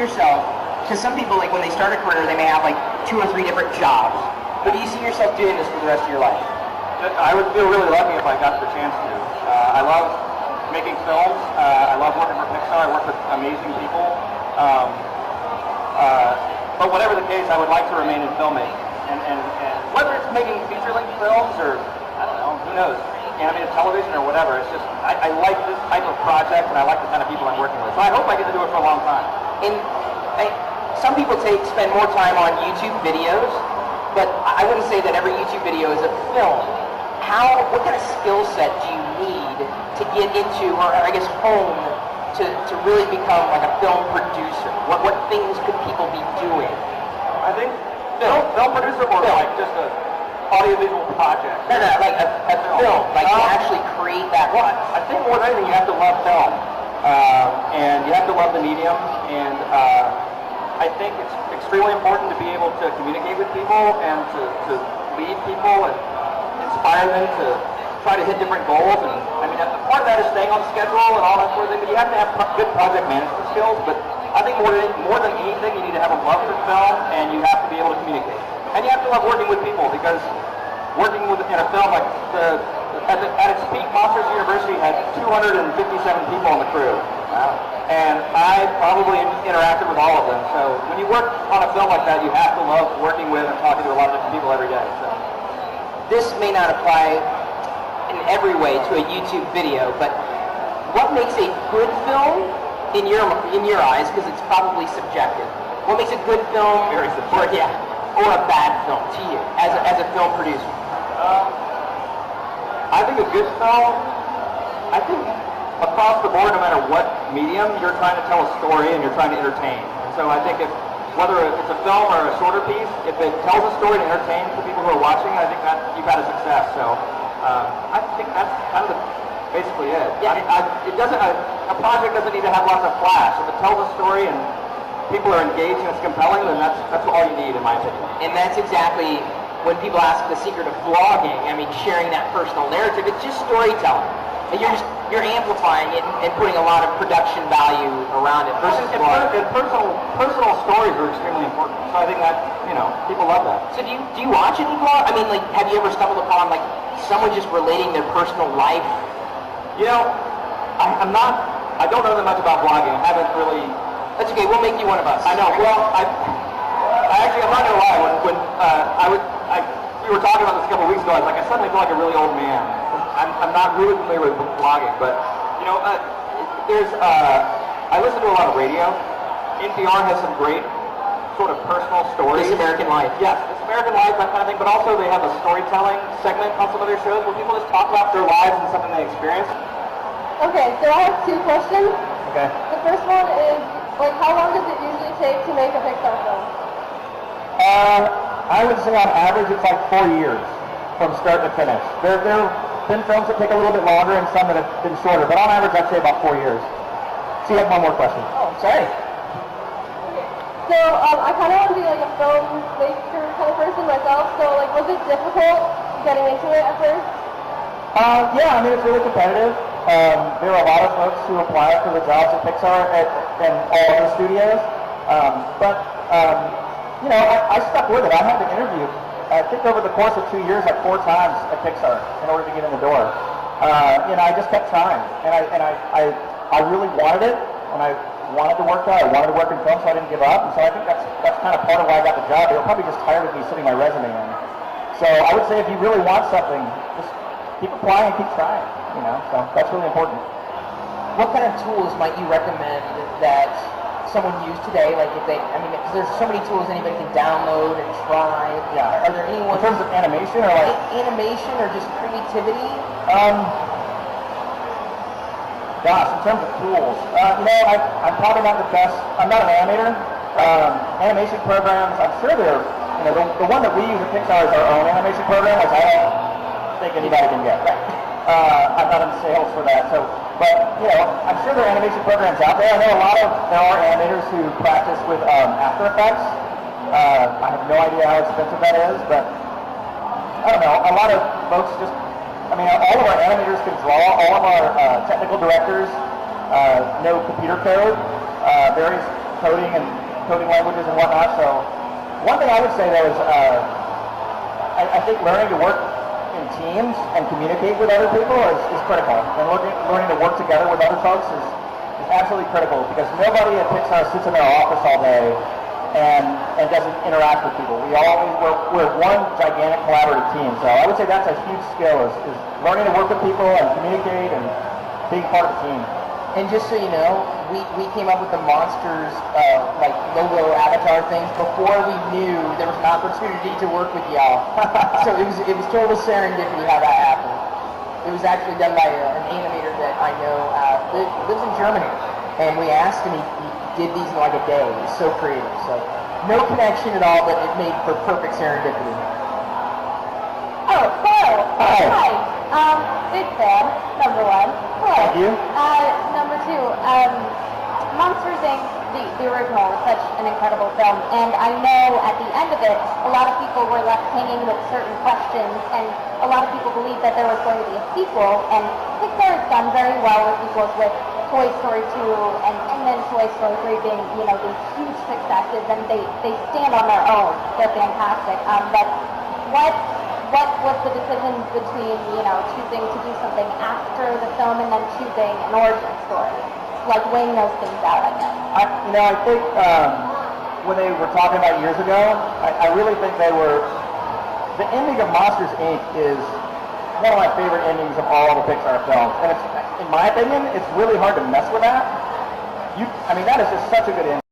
yourself, because some people, like when they start a career, they may have like 2 or 3 different jobs. But do you see yourself doing this for the rest of your life? I would feel really lucky if I got the chance to. I love making films. I love working for Pixar. I work with amazing people. But whatever the case, I would like to remain in filmmaking. And whether it's making feature-length films or, I don't know, who knows, animated television or whatever, it's just, I like this type of project and I like the kind of people I'm working with. So I hope I get to do it for a long time. And some people spend more time on YouTube videos, but I wouldn't say that every YouTube video is a film. What kind of skill set do you need to get into, or I guess hone, to really become like a film producer? What things could people be doing? I think film producer or like just a audiovisual project? No, like a film, like to actually create that. Well, I think more than anything you have to love film, and you have to love the medium, and I think it's extremely important to be able to communicate with people and to lead people and inspire them to try to hit different goals. And I mean, part of that is staying on schedule and all that sort of thing, but you have to have good project management skills. But I think more than anything, you need to have a love for film, and you have to be able to communicate. And you have to love working with people, because working in a film like at its peak, Monsters University had 257 people on the crew. Wow. And I probably interacted with all of them. So when you work on a film like that, you have to love working with and talking to a lot of different people every day. So this may not apply in every way to a YouTube video, but what makes a good film in your eyes, because it's probably subjective, what makes a good film very subjective. Or a bad film to you as a film producer? I think a good film, I think across the board, no matter what medium, you're trying to tell a story and you're trying to entertain. And so I think whether it's a film or a shorter piece, if it tells a story to entertain the people who are watching, I think that you've had a success. So I think that's kind of basically it. Yeah. A project doesn't need to have lots of flash. If it tells a story and people are engaged and it's compelling, then that's all you need, in my opinion. And that's exactly when people ask the secret of vlogging. I mean, sharing that personal narrative. It's just storytelling. And you're amplifying it and putting a lot of production value around it. Versus personal stories are extremely important. So I think that people love that. So do you watch any vlog? I mean, like, have you ever stumbled upon like someone just relating their personal life? I don't know that much about vlogging. I haven't really. That's okay. We'll make you one of us. I know. Well, I'm not gonna lie. When we were talking about this a couple of weeks ago, I suddenly feel like a really old man. I'm not really familiar with vlogging, but I listen to a lot of radio. NPR has some great sort of personal stories. This American Life. Yes, This American Life, that kind of thing. But also they have a storytelling segment on some of their shows where people just talk about their lives and something they experienced. Okay, so I have 2 questions. Okay. The first one is, how long does it usually take to make a Pixar film? I would say on average it's like 4 years from start to finish. There have been films that take a little bit longer and some that have been shorter, but on average I'd say about 4 years. So you have one more question. Oh, sorry. Okay. So I kind of want to be like a filmmaker kind of person myself, so was it difficult getting into it at first? Yeah, I mean it's really competitive. There are a lot of folks who apply for the jobs at Pixar and all other studios, but I stuck with it. I had to interview, I think over the course of 2 years, 4 times at Pixar in order to get in the door. I just kept trying, and I really wanted it, and I wanted to work there. I wanted to work in film, so I didn't give up. And so I think that's kind of part of why I got the job. They were probably just tired of me sitting my resume in. So I would say if you really want something, just keep applying and keep trying. So that's really important. What kind of tools might you recommend that someone use today? Because there's so many tools anybody can download and try. Yeah. Are there any ones? In terms of animation or animation or just creativity? Gosh, in terms of tools, I'm probably not the best. I'm not an animator. Animation programs, I'm sure they're, the one that we use at Pixar is our own animation program, which I don't think anybody can get. I'm not in sales for that, but I'm sure there are animation programs out there. I know there are animators who practice with After Effects. I have no idea how expensive that is, but I don't know. A lot of folks all of our animators can draw. All of our technical directors know computer code. coding and coding languages and whatnot. So one thing I would say though is I think learning to work in teams and communicate with other people is critical. And learning to work together with other folks is absolutely critical, because nobody at Pixar sits in their office all day and doesn't interact with people. We're one gigantic collaborative team. So I would say that's a huge skill is learning to work with people and communicate and being part of the team. And just so you know, we came up with the monsters like logo avatar things before we knew there was an opportunity to work with y'all. So it was total serendipity how that happened. It was actually done by an animator that I know lives in Germany, and we asked him. He did these in like a day. He's so creative. So no connection at all, but it made for perfect serendipity. Oh, hello. Hi. Big fan, number one. Hello. Thank you. Number two, Monsters Inc., the original, was such an incredible film, and I know at the end of it, a lot of people were left hanging with certain questions, and a lot of people believed that there was going to be a sequel, and Pixar has done very well with sequels with Toy Story 2 and then Toy Story 3 being, these huge successes, and they stand on their own. They're fantastic. But what was the decision between, choosing to do something after the film and then choosing an origin story? Like weighing those things out, I guess. I think when they were talking about years ago, I really think the ending of Monsters Inc. is one of my favorite endings of all the Pixar films. And in my opinion, it's really hard to mess with that. That is just such a good ending.